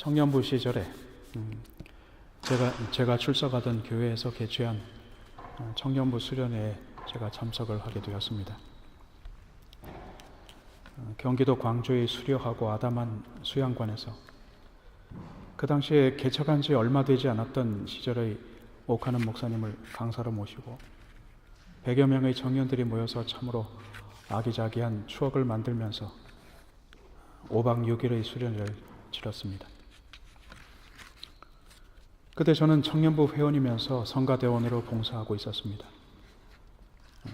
청년부 시절에 제가 출석하던 교회에서 개최한 청년부 수련회에 제가 참석을 하게 되었습니다. 경기도 광주의 수려하고 아담한 수양관에서 그 당시에 개척한 지 얼마 되지 않았던 시절의 옥하는 목사님을 강사로 모시고 100여 명의 청년들이 모여서 참으로 아기자기한 추억을 만들면서 5박 6일의 수련회를 치렀습니다. 그때 저는 청년부 회원이면서 성가대원으로 봉사하고 있었습니다.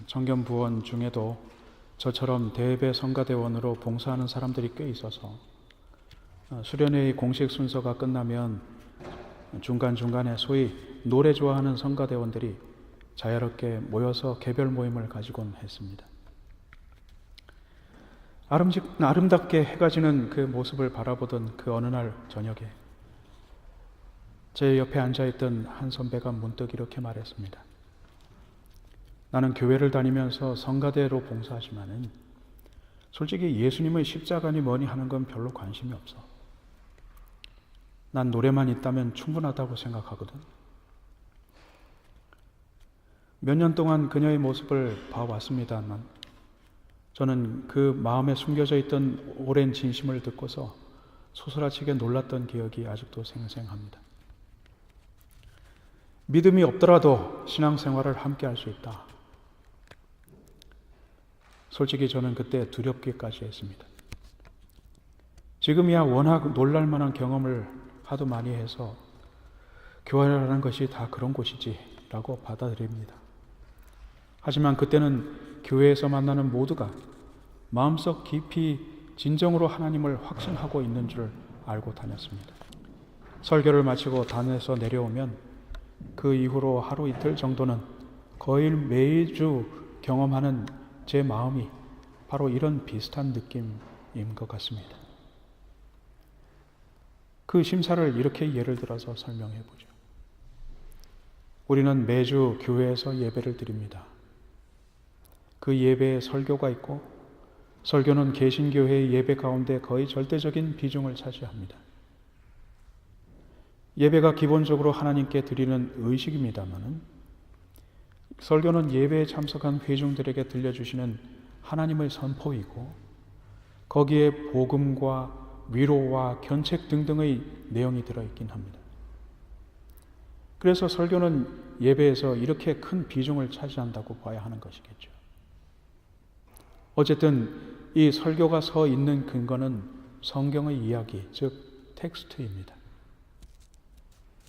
청년부원 중에도 저처럼 대배 성가대원으로 봉사하는 사람들이 꽤 있어서 수련회의 공식 순서가 끝나면 중간중간에 소위 노래 좋아하는 성가대원들이 자유롭게 모여서 개별 모임을 가지곤 했습니다. 아름답게 해가 지는 그 모습을 바라보던 그 어느 날 저녁에 제 옆에 앉아있던 한 선배가 문득 이렇게 말했습니다. 나는 교회를 다니면서 성가대로 봉사하지만은 솔직히 예수님의 십자가니 뭐니 하는 건 별로 관심이 없어. 난 노래만 있다면 충분하다고 생각하거든. 몇 년 동안 그녀의 모습을 봐왔습니다만 저는 그 마음에 숨겨져 있던 오랜 진심을 듣고서 소스라치게 놀랐던 기억이 아직도 생생합니다. 믿음이 없더라도 신앙생활을 함께 할 수 있다. 솔직히 저는 그때 두렵기까지 했습니다. 지금이야 워낙 놀랄만한 경험을 하도 많이 해서 교회라는 것이 다 그런 곳이지 라고 받아들입니다. 하지만 그때는 교회에서 만나는 모두가 마음속 깊이 진정으로 하나님을 확신하고 있는 줄 알고 다녔습니다. 설교를 마치고 단에서 내려오면 그 이후로 하루 이틀 정도는 거의 매주 경험하는 제 마음이 바로 이런 비슷한 느낌인 것 같습니다. 그 심사를 이렇게 예를 들어서 설명해 보죠. 우리는 매주 교회에서 예배를 드립니다. 그 예배에 설교가 있고 설교는 개신교회의 예배 가운데 거의 절대적인 비중을 차지합니다. 예배가 기본적으로 하나님께 드리는 의식입니다마는 설교는 예배에 참석한 회중들에게 들려주시는 하나님의 선포이고 거기에 복음과 위로와 견책 등등의 내용이 들어있긴 합니다. 그래서 설교는 예배에서 이렇게 큰 비중을 차지한다고 봐야 하는 것이겠죠. 어쨌든 이 설교가 서 있는 근거는 성경의 이야기, 즉 텍스트입니다.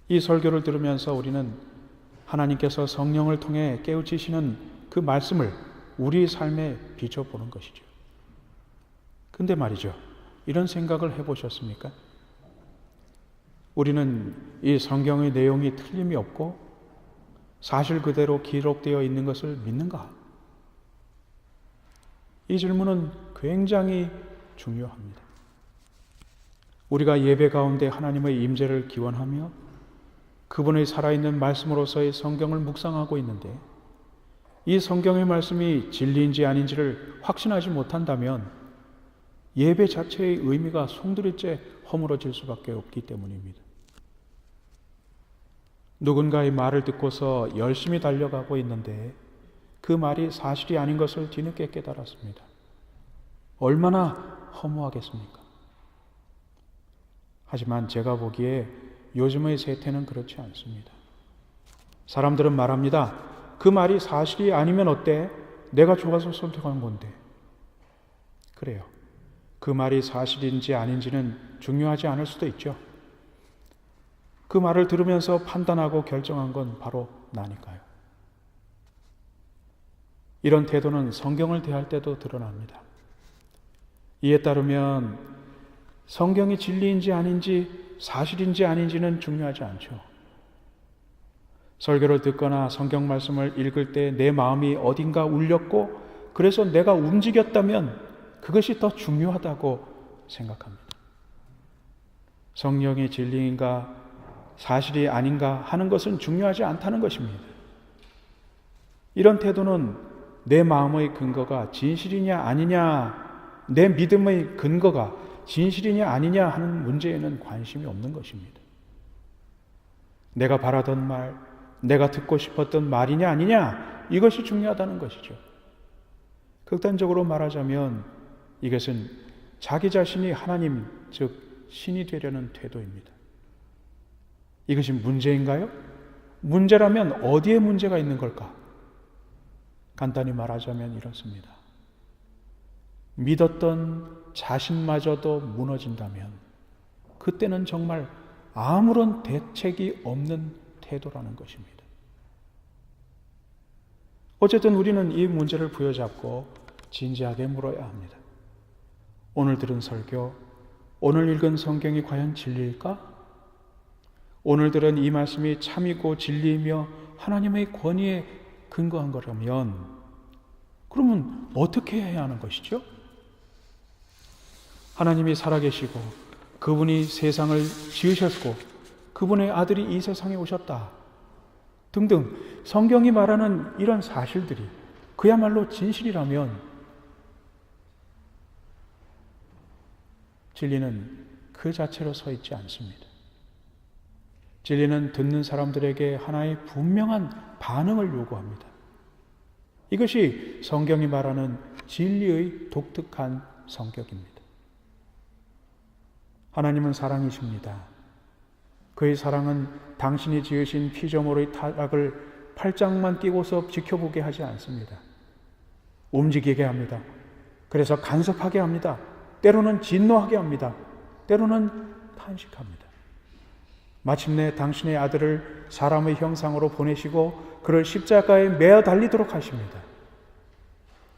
이 설교를 들으면서 우리는 하나님께서 성령을 통해 깨우치시는 그 말씀을 우리 삶에 비춰보는 것이죠. 근데 말이죠. 이런 생각을 해보셨습니까? 우리는 이 성경의 내용이 틀림이 없고 사실 그대로 기록되어 있는 것을 믿는가? 이 질문은 굉장히 중요합니다. 우리가 예배 가운데 하나님의 임재를 기원하며 그분의 살아있는 말씀으로서의 성경을 묵상하고 있는데 이 성경의 말씀이 진리인지 아닌지를 확신하지 못한다면 예배 자체의 의미가 송두리째 허물어질 수밖에 없기 때문입니다. 누군가의 말을 듣고서 열심히 달려가고 있는데 그 말이 사실이 아닌 것을 뒤늦게 깨달았습니다. 얼마나 허무하겠습니까? 하지만 제가 보기에 요즘의 세태는 그렇지 않습니다. 사람들은 말합니다. 그 말이 사실이 아니면 어때? 내가 좋아서 선택한 건데. 그래요. 그 말이 사실인지 아닌지는 중요하지 않을 수도 있죠. 그 말을 들으면서 판단하고 결정한 건 바로 나니까요. 이런 태도는 성경을 대할 때도 드러납니다. 이에 따르면 성경이 진리인지 아닌지 사실인지 아닌지는 중요하지 않죠. 설교를 듣거나 성경 말씀을 읽을 때 내 마음이 어딘가 울렸고 그래서 내가 움직였다면 그것이 더 중요하다고 생각합니다. 성령이 진리인가 사실이 아닌가 하는 것은 중요하지 않다는 것입니다. 이런 태도는 내 마음의 근거가 진실이냐 아니냐, 내 믿음의 근거가 진실이냐 아니냐 하는 문제에는 관심이 없는 것입니다. 내가 바라던 말, 내가 듣고 싶었던 말이냐 아니냐, 이것이 중요하다는 것이죠. 극단적으로 말하자면 이것은 자기 자신이 하나님, 즉 신이 되려는 태도입니다. 이것이 문제인가요? 문제라면 어디에 문제가 있는 걸까? 간단히 말하자면 이렇습니다. 믿었던 자신마저도 무너진다면 그때는 정말 아무런 대책이 없는 태도라는 것입니다. 어쨌든 우리는 이 문제를 부여잡고 진지하게 물어야 합니다. 오늘 들은 설교, 오늘 읽은 성경이 과연 진리일까? 오늘 들은 이 말씀이 참이고 진리이며 하나님의 권위에 근거한 거라면 그러면 어떻게 해야 하는 것이죠? 하나님이 살아계시고 그분이 세상을 지으셨고 그분의 아들이 이 세상에 오셨다 등등 성경이 말하는 이런 사실들이 그야말로 진실이라면 진리는 그 자체로 서 있지 않습니다. 진리는 듣는 사람들에게 하나의 분명한 반응을 요구합니다. 이것이 성경이 말하는 진리의 독특한 성격입니다. 하나님은 사랑이십니다. 그의 사랑은 당신이 지으신 피조물의 타락을 팔짱만 끼고서 지켜보게 하지 않습니다. 움직이게 합니다. 그래서 간섭하게 합니다. 때로는 진노하게 합니다. 때로는 탄식합니다. 마침내 당신의 아들을 사람의 형상으로 보내시고 그를 십자가에 매어 달리도록 하십니다.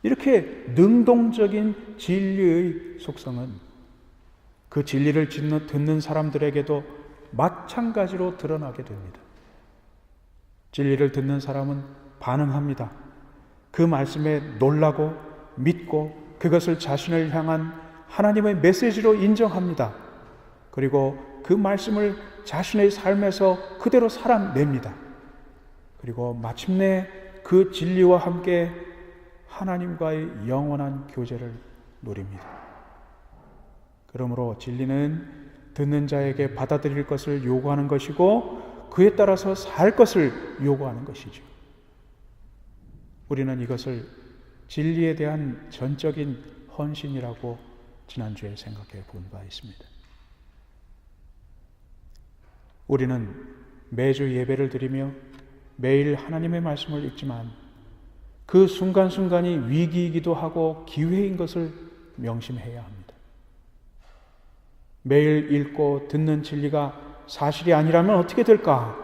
이렇게 능동적인 진리의 속성은 그 진리를 듣는 사람들에게도 마찬가지로 드러나게 됩니다. 진리를 듣는 사람은 반응합니다. 그 말씀에 놀라고 믿고 그것을 자신을 향한 하나님의 메시지로 인정합니다. 그리고 그 말씀을 자신의 삶에서 그대로 살아냅니다. 그리고 마침내 그 진리와 함께 하나님과의 영원한 교제를 누립니다. 그러므로 진리는 듣는 자에게 받아들일 것을 요구하는 것이고 그에 따라서 살 것을 요구하는 것이죠. 우리는 이것을 진리에 대한 전적인 헌신이라고 지난주에 생각해 본 바 있습니다. 우리는 매주 예배를 드리며 매일 하나님의 말씀을 읽지만 그 순간순간이 위기이기도 하고 기회인 것을 명심해야 합니다. 매일 읽고 듣는 진리가 사실이 아니라면 어떻게 될까?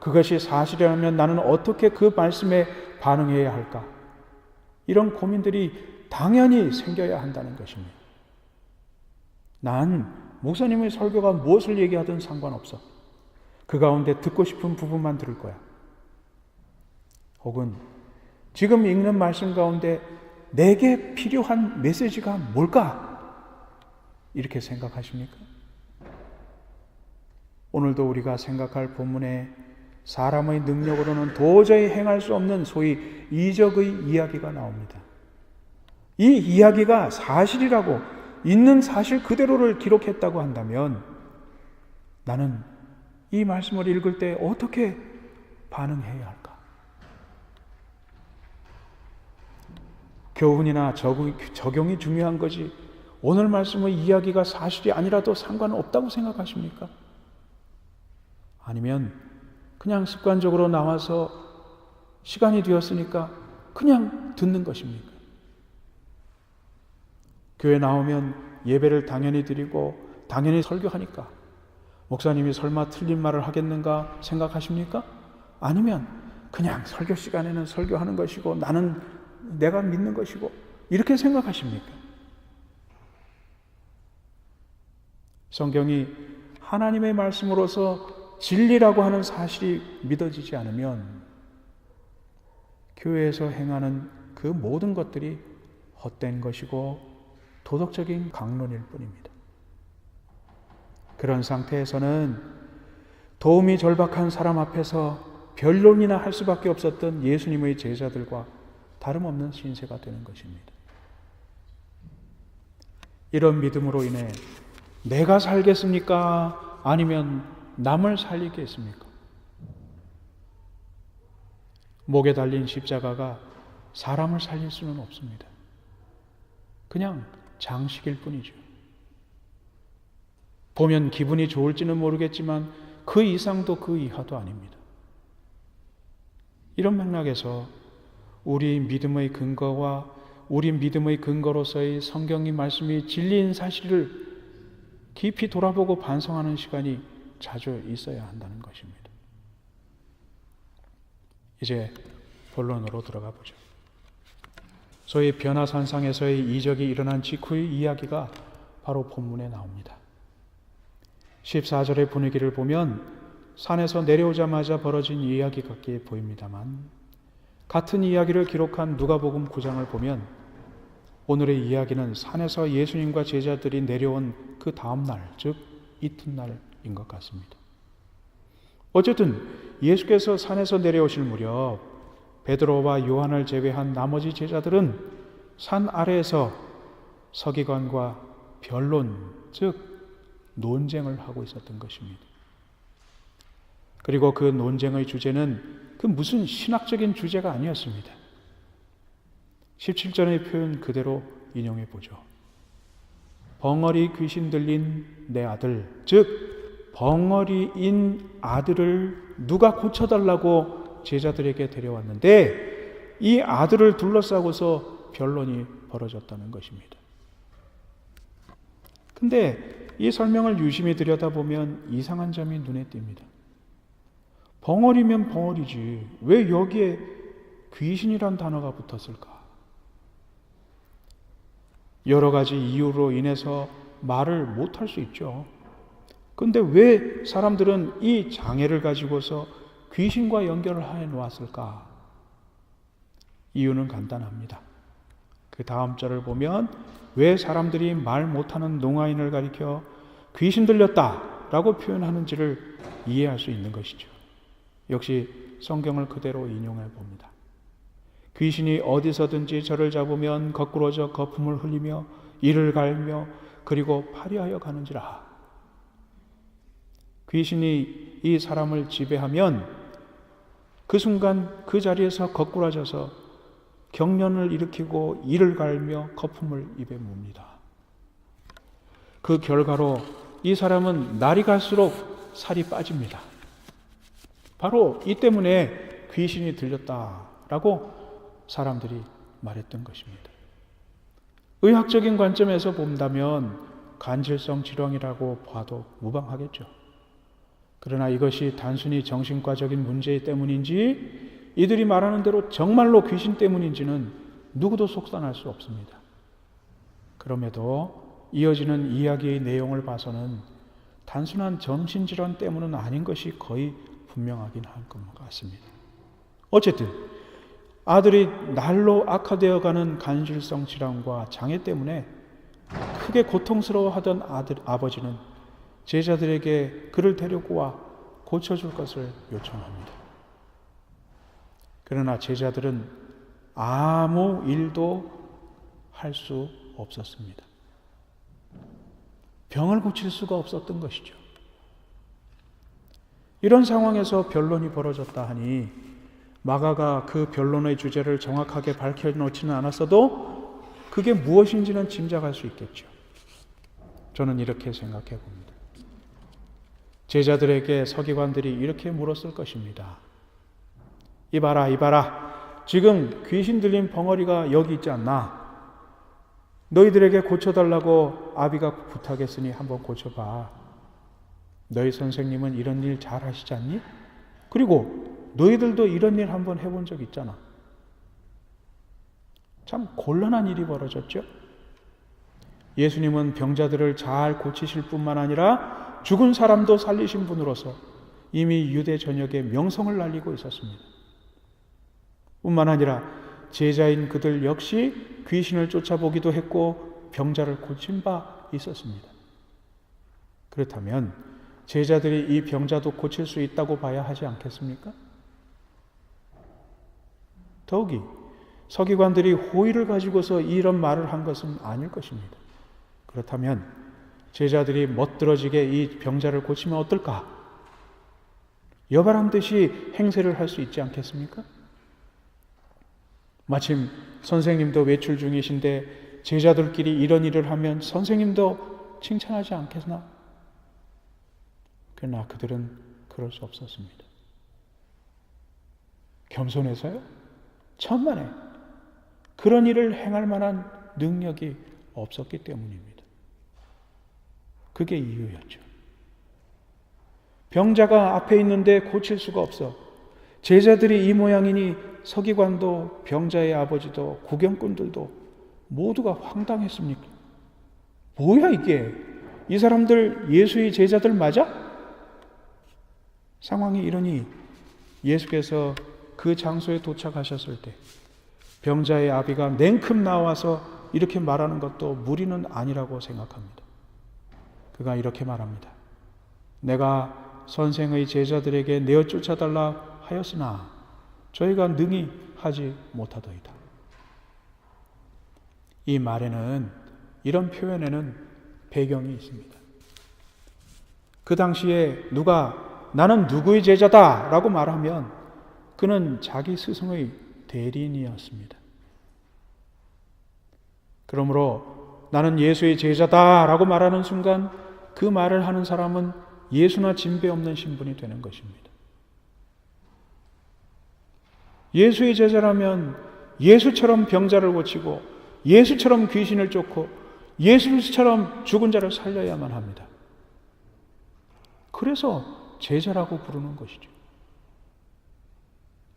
그것이 사실이라면 나는 어떻게 그 말씀에 반응해야 할까? 이런 고민들이 당연히 생겨야 한다는 것입니다. 난 목사님의 설교가 무엇을 얘기하든 상관없어. 그 가운데 듣고 싶은 부분만 들을 거야. 혹은 지금 읽는 말씀 가운데 내게 필요한 메시지가 뭘까? 이렇게 생각하십니까? 오늘도 우리가 생각할 본문에 사람의 능력으로는 도저히 행할 수 없는 소위 이적의 이야기가 나옵니다. 이 이야기가 사실이라고 있는 사실 그대로를 기록했다고 한다면 나는 이 말씀을 읽을 때 어떻게 반응해야 할까? 교훈이나 적용이 중요한 거지 오늘 말씀의 이야기가 사실이 아니라도 상관없다고 생각하십니까? 아니면 그냥 습관적으로 나와서 시간이 되었으니까 그냥 듣는 것입니까? 교회 나오면 예배를 당연히 드리고 당연히 설교하니까 목사님이 설마 틀린 말을 하겠는가 생각하십니까? 아니면 그냥 설교 시간에는 설교하는 것이고 나는 내가 믿는 것이고 이렇게 생각하십니까? 성경이 하나님의 말씀으로서 진리라고 하는 사실이 믿어지지 않으면 교회에서 행하는 그 모든 것들이 헛된 것이고 도덕적인 강론일 뿐입니다. 그런 상태에서는 도움이 절박한 사람 앞에서 변론이나 할 수밖에 없었던 예수님의 제자들과 다름없는 신세가 되는 것입니다. 이런 믿음으로 인해 내가 살겠습니까? 아니면 남을 살리겠습니까? 목에 달린 십자가가 사람을 살릴 수는 없습니다. 그냥 장식일 뿐이죠. 보면 기분이 좋을지는 모르겠지만 그 이상도 그 이하도 아닙니다. 이런 맥락에서 우리 믿음의 근거와 우리 믿음의 근거로서의 성경의 말씀이 진리인 사실을 깊이 돌아보고 반성하는 시간이 자주 있어야 한다는 것입니다. 이제 본론으로 들어가 보죠. 소위 변화산상에서의 이적이 일어난 직후의 이야기가 바로 본문에 나옵니다. 14절의 분위기를 보면 산에서 내려오자마자 벌어진 이야기 같게 보입니다만 같은 이야기를 기록한 누가복음 9장을 보면 오늘의 이야기는 산에서 예수님과 제자들이 내려온 그 다음 날, 즉 이튿날인 것 같습니다. 어쨌든 예수께서 산에서 내려오실 무렵 베드로와 요한을 제외한 나머지 제자들은 산 아래에서 서기관과 변론, 즉 논쟁을 하고 있었던 것입니다. 그리고 그 논쟁의 주제는 그 무슨 신학적인 주제가 아니었습니다. 17절의 표현 그대로 인용해 보죠. 벙어리 귀신 들린 내 아들, 즉 벙어리인 아들을 누가 고쳐달라고 제자들에게 데려왔는데 이 아들을 둘러싸고서 변론이 벌어졌다는 것입니다. 근데 이 설명을 유심히 들여다보면 이상한 점이 눈에 띕니다. 벙어리면 벙어리지 왜 여기에 귀신이란 단어가 붙었을까? 여러 가지 이유로 인해서 말을 못할 수 있죠. 근데 왜 사람들은 이 장애를 가지고서 귀신과 연결을 해 놓았을까? 이유는 간단합니다. 그 다음 절을 보면 왜 사람들이 말 못하는 농아인을 가리켜 귀신 들렸다라고 표현하는지를 이해할 수 있는 것이죠. 역시 성경을 그대로 인용해 봅니다. 귀신이 어디서든지 저를 잡으면 거꾸러져 거품을 흘리며 이를 갈며 그리고 파리하여 가는지라. 귀신이 이 사람을 지배하면 그 순간 그 자리에서 거꾸라져서 경련을 일으키고 이를 갈며 거품을 입에 뭅니다. 그 결과로 이 사람은 날이 갈수록 살이 빠집니다. 바로 이 때문에 귀신이 들렸다라고 사람들이 말했던 것입니다. 의학적인 관점에서 본다면 간질성 질환이라고 봐도 무방하겠죠. 그러나 이것이 단순히 정신과적인 문제 때문인지 이들이 말하는 대로 정말로 귀신 때문인지는 누구도 속단할 수 없습니다. 그럼에도 이어지는 이야기의 내용을 봐서는 단순한 정신질환 때문은 아닌 것이 거의 분명하긴 할 것 같습니다. 어쨌든 아들이 날로 악화되어가는 간질성 질환과 장애 때문에 크게 고통스러워하던 아버지는 제자들에게 그를 데리고 와 고쳐줄 것을 요청합니다. 그러나 제자들은 아무 일도 할 수 없었습니다. 병을 고칠 수가 없었던 것이죠. 이런 상황에서 변론이 벌어졌다 하니 마가가 그 변론의 주제를 정확하게 밝혀놓지는 않았어도 그게 무엇인지는 짐작할 수 있겠죠. 저는 이렇게 생각해 봅니다. 제자들에게 서기관들이 이렇게 물었을 것입니다. 이봐라. 지금 귀신 들린 벙어리가 여기 있지 않나? 너희들에게 고쳐달라고 아비가 부탁했으니 한번 고쳐봐. 너희 선생님은 이런 일 잘 하시지 않니? 그리고 너희들도 이런 일 한번 해본 적 있잖아. 참 곤란한 일이 벌어졌죠. 예수님은 병자들을 잘 고치실 뿐만 아니라 죽은 사람도 살리신 분으로서 이미 유대 전역에 명성을 날리고 있었습니다. 뿐만 아니라 제자인 그들 역시 귀신을 쫓아보기도 했고 병자를 고친 바 있었습니다. 그렇다면 제자들이 이 병자도 고칠 수 있다고 봐야 하지 않겠습니까? 더욱이 서기관들이 호의를 가지고서 이런 말을 한 것은 아닐 것입니다. 그렇다면 제자들이 멋들어지게 이 병자를 고치면 어떨까? 여바란 듯이 행세를 할 수 있지 않겠습니까? 마침 선생님도 외출 중이신데 제자들끼리 이런 일을 하면 선생님도 칭찬하지 않겠나? 그러나 그들은 그럴 수 없었습니다. 겸손해서요? 천만에 그런 일을 행할 만한 능력이 없었기 때문입니다. 그게 이유였죠. 병자가 앞에 있는데 고칠 수가 없어. 제자들이 이 모양이니 서기관도 병자의 아버지도 구경꾼들도 모두가 황당했습니까? 뭐야 이게? 이 사람들 예수의 제자들 맞아? 상황이 이러니 예수께서 그 장소에 도착하셨을 때 병자의 아비가 냉큼 나와서 이렇게 말하는 것도 무리는 아니라고 생각합니다. 그가 이렇게 말합니다. 내가 선생의 제자들에게 내어 쫓아달라 하였으나 저희가 능히 하지 못하더이다. 이 말에는, 이런 표현에는 배경이 있습니다. 그 당시에 누가 나는 누구의 제자다 라고 말하면 그는 자기 스승의 대리인이었습니다. 그러므로 나는 예수의 제자다 라고 말하는 순간 그 말을 하는 사람은 예수나 진배 없는 신분이 되는 것입니다. 예수의 제자라면 예수처럼 병자를 고치고 예수처럼 귀신을 쫓고 예수처럼 죽은 자를 살려야만 합니다. 그래서 제자라고 부르는 것이죠.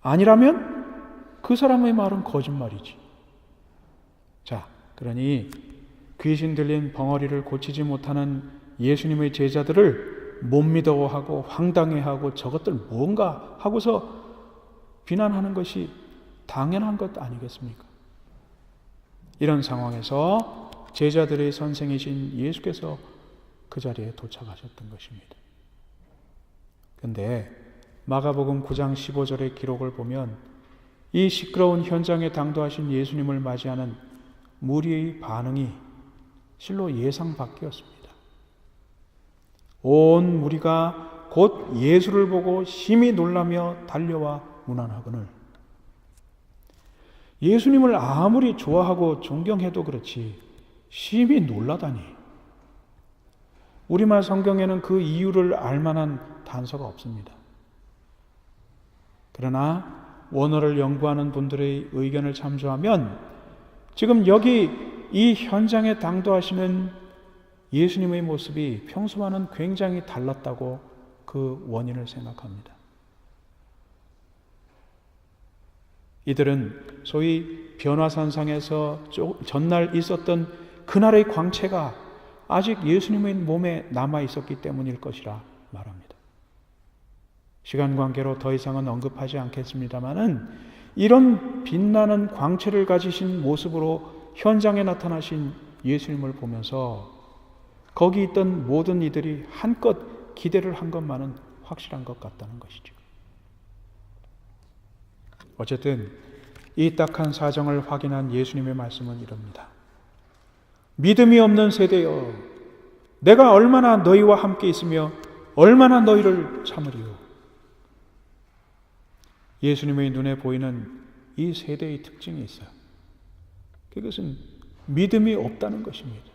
아니라면 그 사람의 말은 거짓말이지. 자, 그러니 귀신 들린 벙어리를 고치지 못하는 예수님의 제자들을 못 믿어하고 황당해하고 저것들 뭔가 하고서 비난하는 것이 당연한 것 아니겠습니까? 이런 상황에서 제자들의 선생이신 예수께서 그 자리에 도착하셨던 것입니다. 그런데 마가복음 9장 15절의 기록을 보면 이 시끄러운 현장에 당도하신 예수님을 맞이하는 무리의 반응이 실로 예상 밖이었습니다. 온 무리가 곧 예수를 보고 심히 놀라며 달려와 문안하거늘. 예수님을 아무리 좋아하고 존경해도 그렇지 심히 놀라다니. 우리말 성경에는 그 이유를 알만한 단서가 없습니다. 그러나 원어를 연구하는 분들의 의견을 참조하면 지금 여기 이 현장에 당도하시는 예수님의 모습이 평소와는 굉장히 달랐다고 그 원인을 생각합니다. 이들은 소위 변화산상에서 전날 있었던 그날의 광채가 아직 예수님의 몸에 남아 있었기 때문일 것이라 말합니다. 시간 관계로 더 이상은 언급하지 않겠습니다마는 이런 빛나는 광채를 가지신 모습으로 현장에 나타나신 예수님을 보면서 거기 있던 모든 이들이 한껏 기대를 한 것만은 확실한 것 같다는 것이죠. 어쨌든 이 딱한 사정을 확인한 예수님의 말씀은 이럽니다. 믿음이 없는 세대여, 내가 얼마나 너희와 함께 있으며 얼마나 너희를 참으리요. 예수님의 눈에 보이는 이 세대의 특징이 있어요. 그것은 믿음이 없다는 것입니다.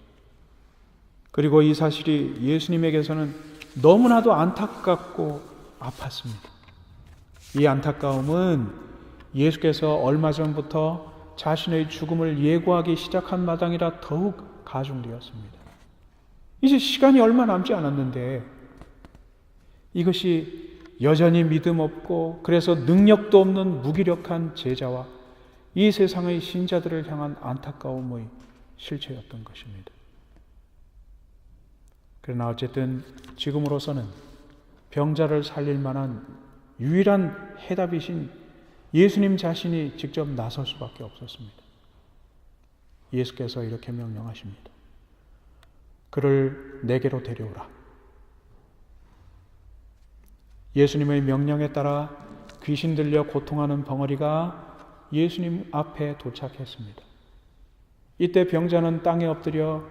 그리고 이 사실이 예수님에게서는 너무나도 안타깝고 아팠습니다. 이 안타까움은 예수께서 얼마 전부터 자신의 죽음을 예고하기 시작한 마당이라 더욱 가중되었습니다. 이제 시간이 얼마 남지 않았는데 이것이 여전히 믿음 없고 그래서 능력도 없는 무기력한 제자와 이 세상의 신자들을 향한 안타까움의 실체였던 것입니다. 그러나 어쨌든 지금으로서는 병자를 살릴 만한 유일한 해답이신 예수님 자신이 직접 나설 수밖에 없었습니다. 예수께서 이렇게 명령하십니다. 그를 내게로 데려오라. 예수님의 명령에 따라 귀신 들려 고통하는 벙어리가 예수님 앞에 도착했습니다. 이때 병자는 땅에 엎드려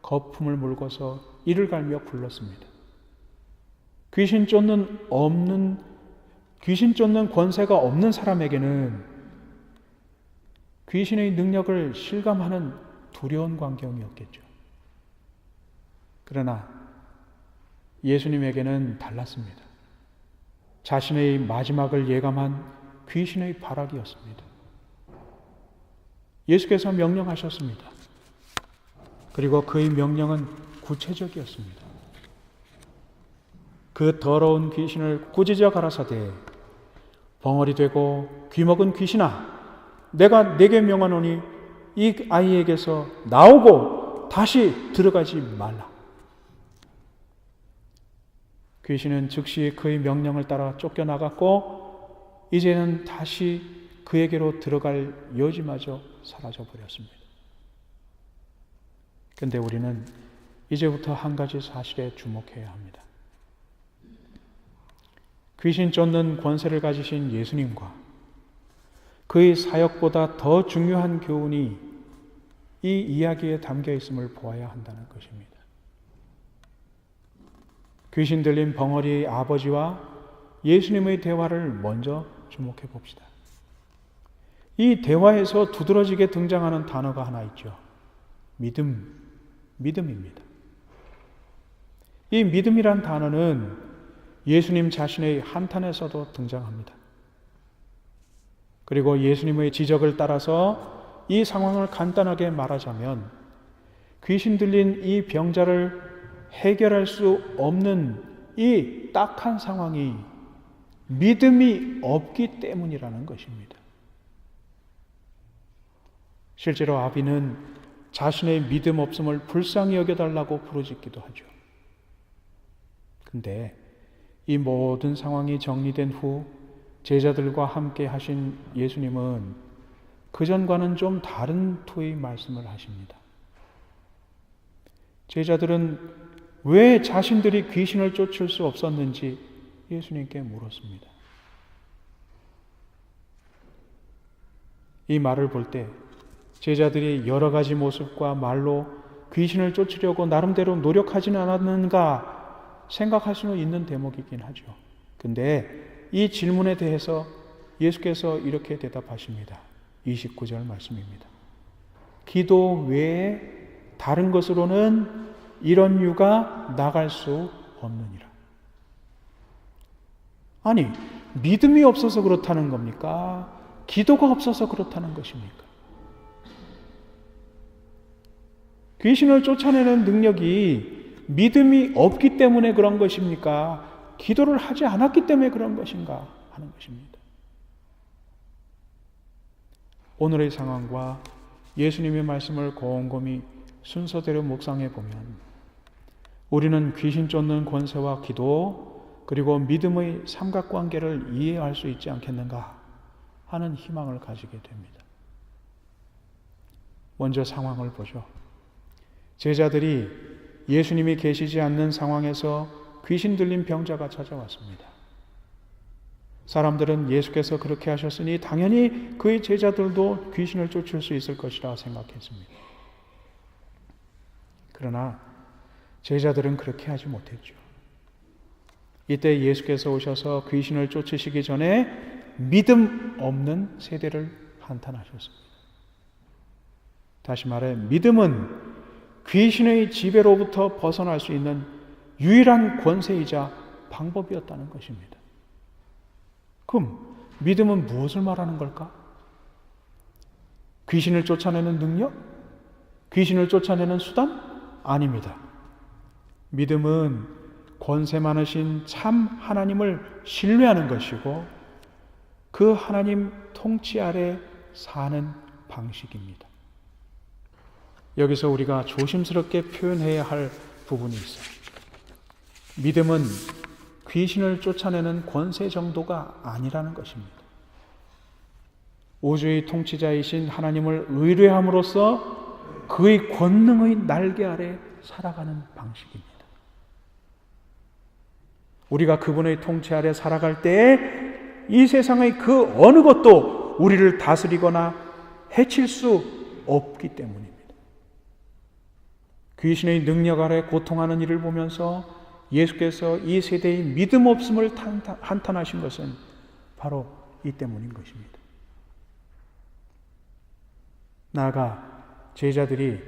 거품을 물고서 이를 갈며 불렀습니다. 귀신 쫓는 권세가 없는 사람에게는 귀신의 능력을 실감하는 두려운 광경이었겠죠. 그러나 예수님에게는 달랐습니다. 자신의 마지막을 예감한 귀신의 발악이었습니다. 예수께서 명령하셨습니다. 그리고 그의 명령은 구체적이었습니다. 그 더러운 귀신을 꾸짖어 가라사대 벙어리 되고 귀먹은 귀신아, 내가 네게 명하노니 이 아이에게서 나오고 다시 들어가지 말라. 귀신은 즉시 그의 명령을 따라 쫓겨나갔고 이제는 다시 그에게로 들어갈 여지마저 사라져 버렸습니다. 그런데 우리는 이제부터 한 가지 사실에 주목해야 합니다. 귀신 쫓는 권세를 가지신 예수님과 그의 사역보다 더 중요한 교훈이 이 이야기에 담겨 있음을 보아야 한다는 것입니다. 귀신 들린 벙어리의 아버지와 예수님의 대화를 먼저 주목해 봅시다. 이 대화에서 두드러지게 등장하는 단어가 하나 있죠. 믿음입니다. 이 믿음이란 단어는 예수님 자신의 한탄에서도 등장합니다. 그리고 예수님의 지적을 따라서 이 상황을 간단하게 말하자면 귀신 들린 이 병자를 해결할 수 없는 이 딱한 상황이 믿음이 없기 때문이라는 것입니다. 실제로 아비는 자신의 믿음 없음을 불쌍히 여겨달라고 부르짖기도 하죠. 근데 이 모든 상황이 정리된 후 제자들과 함께 하신 예수님은 그전과는 좀 다른 투의 말씀을 하십니다. 제자들은 왜 자신들이 귀신을 쫓을 수 없었는지 예수님께 물었습니다. 이 말을 볼 때 제자들이 여러 가지 모습과 말로 귀신을 쫓으려고 나름대로 노력하지는 않았는가 생각할 수는 있는 대목이긴 하죠. 근데 이 질문에 대해서 예수께서 이렇게 대답하십니다. 29절 말씀입니다. 기도 외에 다른 것으로는 이런 유가 나갈 수 없느니라. 아니, 믿음이 없어서 그렇다는 겁니까? 기도가 없어서 그렇다는 것입니까? 귀신을 쫓아내는 능력이 믿음이 없기 때문에 그런 것입니까? 기도를 하지 않았기 때문에 그런 것인가 하는 것입니다. 오늘의 상황과 예수님의 말씀을 곰곰이 순서대로 묵상해 보면 우리는 귀신 쫓는 권세와 기도 그리고 믿음의 삼각관계를 이해할 수 있지 않겠는가 하는 희망을 가지게 됩니다. 먼저 상황을 보죠. 제자들이 예수님이 계시지 않는 상황에서 귀신 들린 병자가 찾아왔습니다. 사람들은 예수께서 그렇게 하셨으니 당연히 그의 제자들도 귀신을 쫓을 수 있을 것이라 생각했습니다. 그러나 제자들은 그렇게 하지 못했죠. 이때 예수께서 오셔서 귀신을 쫓으시기 전에 믿음 없는 세대를 한탄하셨습니다. 다시 말해 믿음은 귀신의 지배로부터 벗어날 수 있는 유일한 권세이자 방법이었다는 것입니다. 그럼 믿음은 무엇을 말하는 걸까? 귀신을 쫓아내는 능력? 귀신을 쫓아내는 수단? 아닙니다. 믿음은 권세 많으신 참 하나님을 신뢰하는 것이고 그 하나님 통치 아래 사는 방식입니다. 여기서 우리가 조심스럽게 표현해야 할 부분이 있어요. 믿음은 귀신을 쫓아내는 권세 정도가 아니라는 것입니다. 우주의 통치자이신 하나님을 의뢰함으로써 그의 권능의 날개 아래 살아가는 방식입니다. 우리가 그분의 통치 아래 살아갈 때에 이 세상의 그 어느 것도 우리를 다스리거나 해칠 수 없기 때문입니다. 귀신의 능력 아래 고통하는 이를 보면서 예수께서 이 세대의 믿음 없음을 한탄하신 것은 바로 이 때문인 것입니다. 나아가 제자들이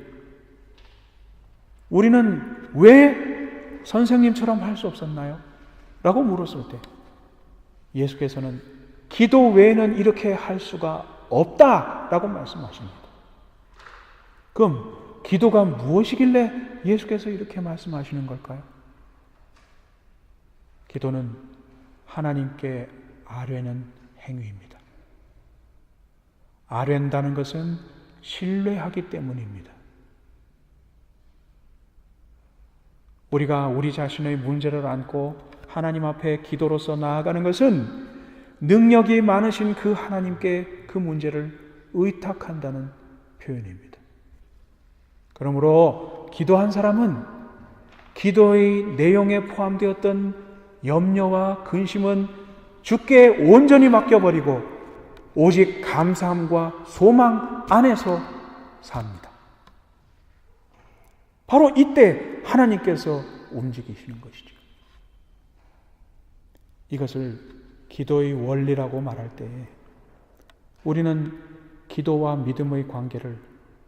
우리는 왜 선생님처럼 할 수 없었나요? 라고 물었을 때 예수께서는 기도 외에는 이렇게 할 수가 없다라고 말씀하십니다. 그럼 기도가 무엇이길래 예수께서 이렇게 말씀하시는 걸까요? 기도는 하나님께 아뢰는 행위입니다. 아뢰는다는 것은 신뢰하기 때문입니다. 우리가 우리 자신의 문제를 안고 하나님 앞에 기도로서 나아가는 것은 능력이 많으신 그 하나님께 그 문제를 의탁한다는 표현입니다. 그러므로 기도한 사람은 기도의 내용에 포함되었던 염려와 근심은 주께 온전히 맡겨버리고 오직 감사함과 소망 안에서 삽니다. 바로 이때 하나님께서 움직이시는 것이죠. 이것을 기도의 원리라고 말할 때에 우리는 기도와 믿음의 관계를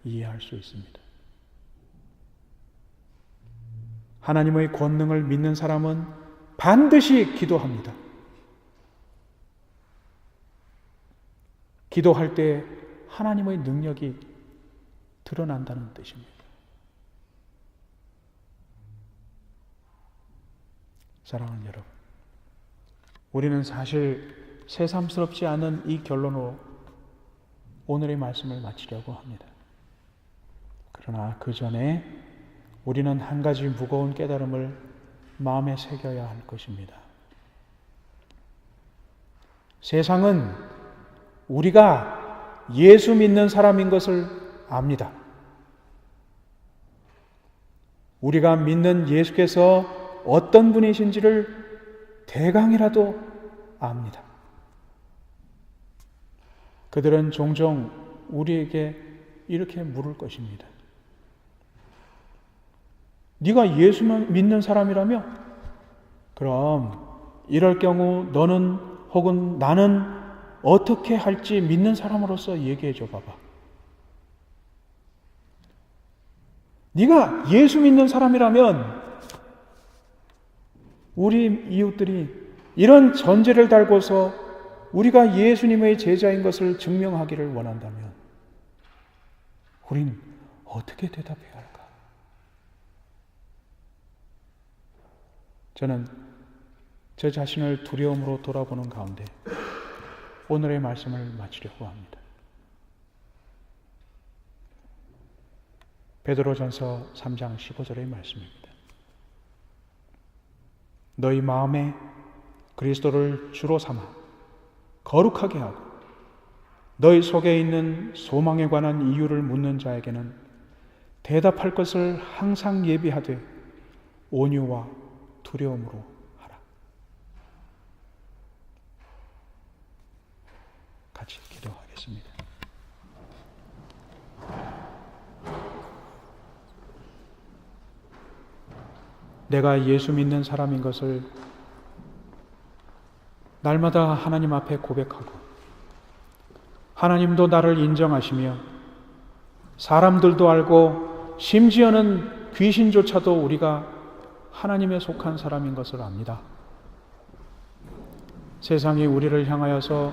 이해할 수 있습니다. 하나님의 권능을 믿는 사람은 반드시 기도합니다. 기도할 때 하나님의 능력이 드러난다는 뜻입니다. 사랑하는 여러분, 우리는 사실 새삼스럽지 않은 이 결론으로 오늘의 말씀을 마치려고 합니다. 그러나 그 전에 우리는 한 가지 무거운 깨달음을 마음에 새겨야 할 것입니다. 세상은 우리가 예수 믿는 사람인 것을 압니다. 우리가 믿는 예수께서 어떤 분이신지를 대강이라도 압니다. 그들은 종종 우리에게 이렇게 물을 것입니다. 네가 예수만 믿는 사람이라며? 그럼 이럴 경우 너는 혹은 나는 어떻게 할지 믿는 사람으로서 얘기해 줘 봐봐. 네가 예수 믿는 사람이라면 우리 이웃들이 이런 전제를 달고서 우리가 예수님의 제자인 것을 증명하기를 원한다면 우린 어떻게 대답해야 할까? 저는 저 자신을 두려움으로 돌아보는 가운데 오늘의 말씀을 마치려고 합니다. 베드로전서 3장 15절의 말씀입니다. 너희 마음에 그리스도를 주로 삼아 거룩하게 하고 너희 속에 있는 소망에 관한 이유를 묻는 자에게는 대답할 것을 항상 예비하되 온유와 두려움으로 하라. 같이 기도하겠습니다. 내가 예수 믿는 사람인 것을 날마다 하나님 앞에 고백하고 하나님도 나를 인정하시며 사람들도 알고 심지어는 귀신조차도 우리가 하나님에 속한 사람인 것을 압니다. 세상이 우리를 향하여서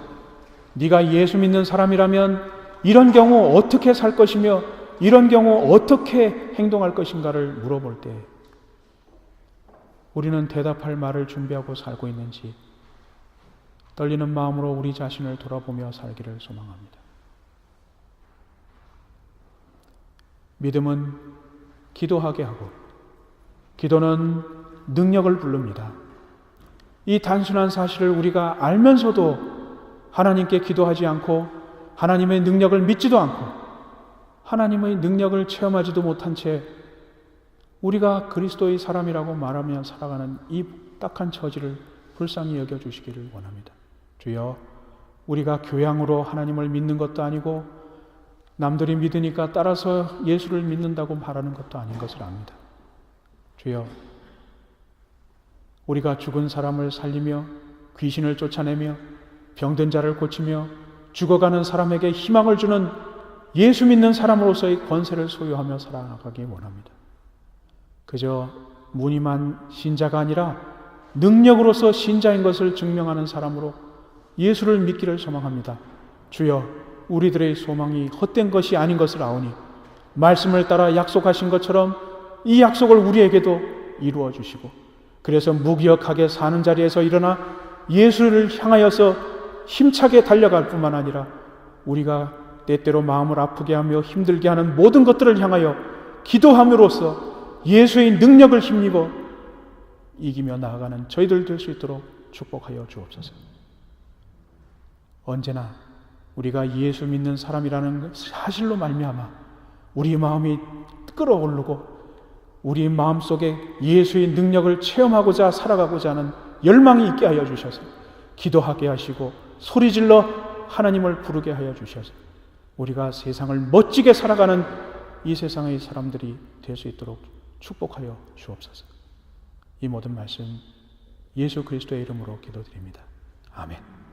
네가 예수 믿는 사람이라면 이런 경우 어떻게 살 것이며 이런 경우 어떻게 행동할 것인가를 물어볼 때 우리는 대답할 말을 준비하고 살고 있는지 떨리는 마음으로 우리 자신을 돌아보며 살기를 소망합니다. 믿음은 기도하게 하고 기도는 능력을 부릅니다. 이 단순한 사실을 우리가 알면서도 하나님께 기도하지 않고 하나님의 능력을 믿지도 않고 하나님의 능력을 체험하지도 못한 채 우리가 그리스도의 사람이라고 말하며 살아가는 이 딱한 처지를 불쌍히 여겨주시기를 원합니다. 주여, 우리가 교양으로 하나님을 믿는 것도 아니고 남들이 믿으니까 따라서 예수를 믿는다고 말하는 것도 아닌 것을 압니다. 주여, 우리가 죽은 사람을 살리며 귀신을 쫓아내며 병든 자를 고치며 죽어가는 사람에게 희망을 주는 예수 믿는 사람으로서의 권세를 소유하며 살아가기 원합니다. 그저 무늬만 신자가 아니라 능력으로서 신자인 것을 증명하는 사람으로 예수를 믿기를 소망합니다. 주여, 우리들의 소망이 헛된 것이 아닌 것을 아오니 말씀을 따라 약속하신 것처럼 이 약속을 우리에게도 이루어 주시고, 그래서 무기력하게 사는 자리에서 일어나 예수를 향하여서 힘차게 달려갈 뿐만 아니라 우리가 때때로 마음을 아프게 하며 힘들게 하는 모든 것들을 향하여 기도함으로써 예수의 능력을 힘입어 이기며 나아가는 저희들 될 수 있도록 축복하여 주옵소서. 언제나 우리가 예수 믿는 사람이라는 사실로 말미암아 우리 마음이 끓어오르고 우리 마음속에 예수의 능력을 체험하고자 살아가고자 하는 열망이 있게 하여 주셔서 기도하게 하시고 소리질러 하나님을 부르게 하여 주셔서 우리가 세상을 멋지게 살아가는 이 세상의 사람들이 될 수 있도록 축복하여 주옵소서. 이 모든 말씀 예수 그리스도의 이름으로 기도드립니다. 아멘.